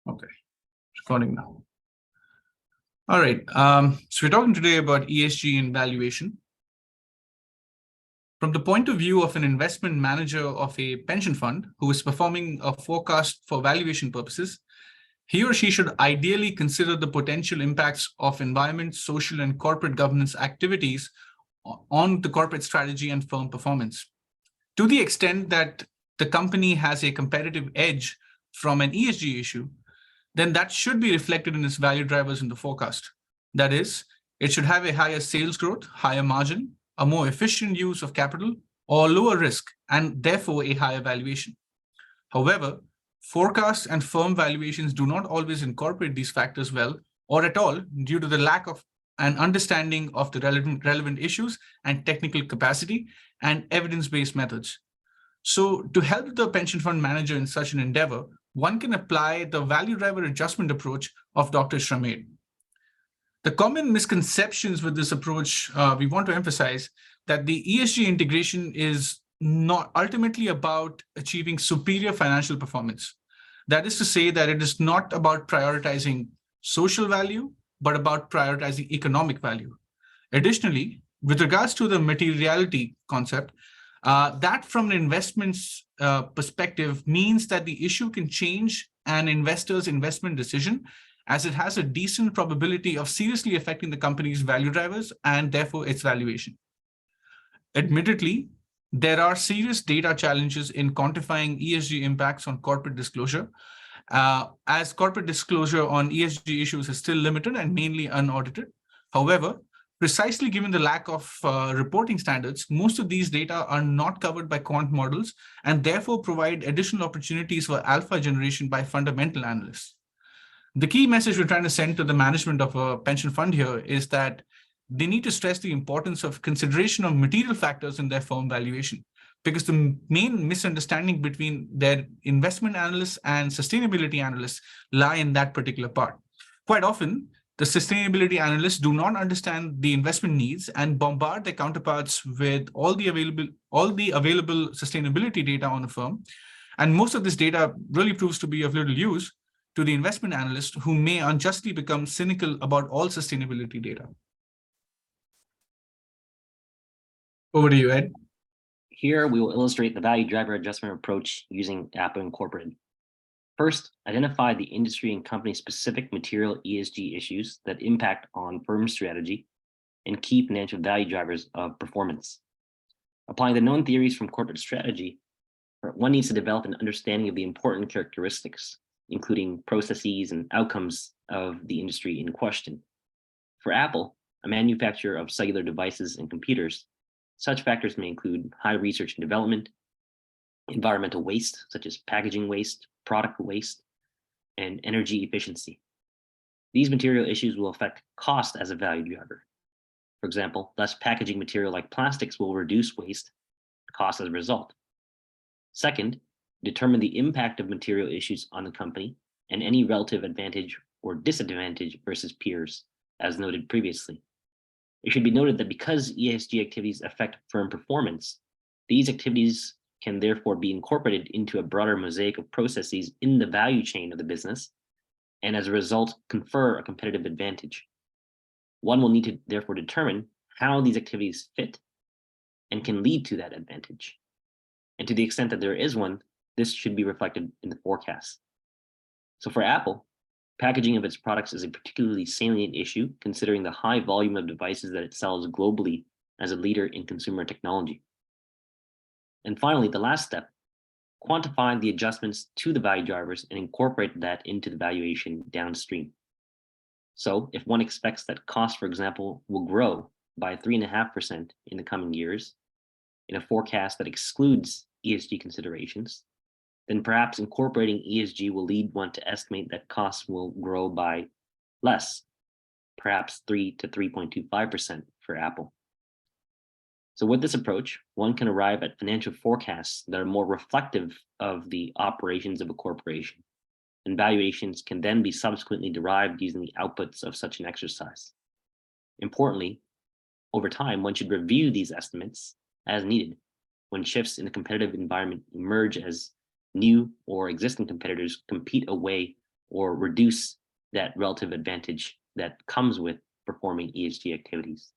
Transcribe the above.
Okay, recording now. All right. So we're talking today about ESG and valuation. From the point of view of an investment manager of a pension fund who is performing a forecast for valuation purposes, he or she should ideally consider the potential impacts of environment, social, and corporate governance activities on the corporate strategy and firm performance. To the extent that the company has a competitive edge from an ESG issue, then that should be reflected in its value drivers in the forecast. That is, it should have a higher sales growth, higher margin, a more efficient use of capital, or lower risk, and therefore a higher valuation. However, forecasts and firm valuations do not always incorporate these factors well, or at all, due to the lack of an understanding of the relevant issues and technical capacity and evidence-based methods. So to help the pension fund manager in such an endeavor, one can apply the value driver adjustment approach of Dr. Shramed. The common misconceptions with this approach, we want to emphasize that the ESG integration is not ultimately about achieving superior financial performance. That is to say that it is not about prioritizing social value, but about prioritizing economic value. Additionally, with regards to the materiality concept, that from an investment's perspective means that the issue can change an investor's investment decision, as it has a decent probability of seriously affecting the company's value drivers and therefore its valuation. Admittedly, there are serious data challenges in quantifying ESG impacts on corporate disclosure, as corporate disclosure on ESG issues is still limited and mainly unaudited. However, precisely given the lack of reporting standards, most of these data are not covered by quant models and therefore provide additional opportunities for alpha generation by fundamental analysts. The key message we're trying to send to the management of a pension fund here is that they need to stress the importance of consideration of material factors in their firm valuation, because the main misunderstanding between their investment analysts and sustainability analysts lie in that particular part. Quite often, the sustainability analysts do not understand the investment needs and bombard their counterparts with all the available sustainability data on a firm. And most of this data really proves to be of little use to the investment analyst, who may unjustly become cynical about all sustainability data. Over to you, Ed. Here, we will illustrate the value driver adjustment approach using Apple Incorporated. First, identify the industry and company-specific material ESG issues that impact on firm strategy and key financial value drivers of performance. Applying the known theories from corporate strategy, one needs to develop an understanding of the important characteristics, including processes and outcomes of the industry in question. For Apple, a manufacturer of cellular devices and computers, such factors may include high research and development, environmental waste, such as packaging waste, product waste, and energy efficiency. These material issues will affect cost as a value driver. For example, less packaging material like plastics will reduce waste cost as a result. Second, determine the impact of material issues on the company and any relative advantage or disadvantage versus peers, as noted previously. It should be noted that because ESG activities affect firm performance, these activities can therefore be incorporated into a broader mosaic of processes in the value chain of the business, and as a result, confer a competitive advantage. One will need to therefore determine how these activities fit and can lead to that advantage. And to the extent that there is one, this should be reflected in the forecast. So for Apple, packaging of its products is a particularly salient issue, considering the high volume of devices that it sells globally as a leader in consumer technology. And finally, the last step, quantify the adjustments to the value drivers and incorporate that into the valuation downstream. So if one expects that cost, for example, will grow by 3.5% in the coming years in a forecast that excludes ESG considerations, then perhaps incorporating ESG will lead one to estimate that costs will grow by less, perhaps 3 to 3.25% for Apple. So with this approach, one can arrive at financial forecasts that are more reflective of the operations of a corporation, and valuations can then be subsequently derived using the outputs of such an exercise. Importantly, over time, one should review these estimates as needed when shifts in the competitive environment emerge as new or existing competitors compete away or reduce that relative advantage that comes with performing ESG activities.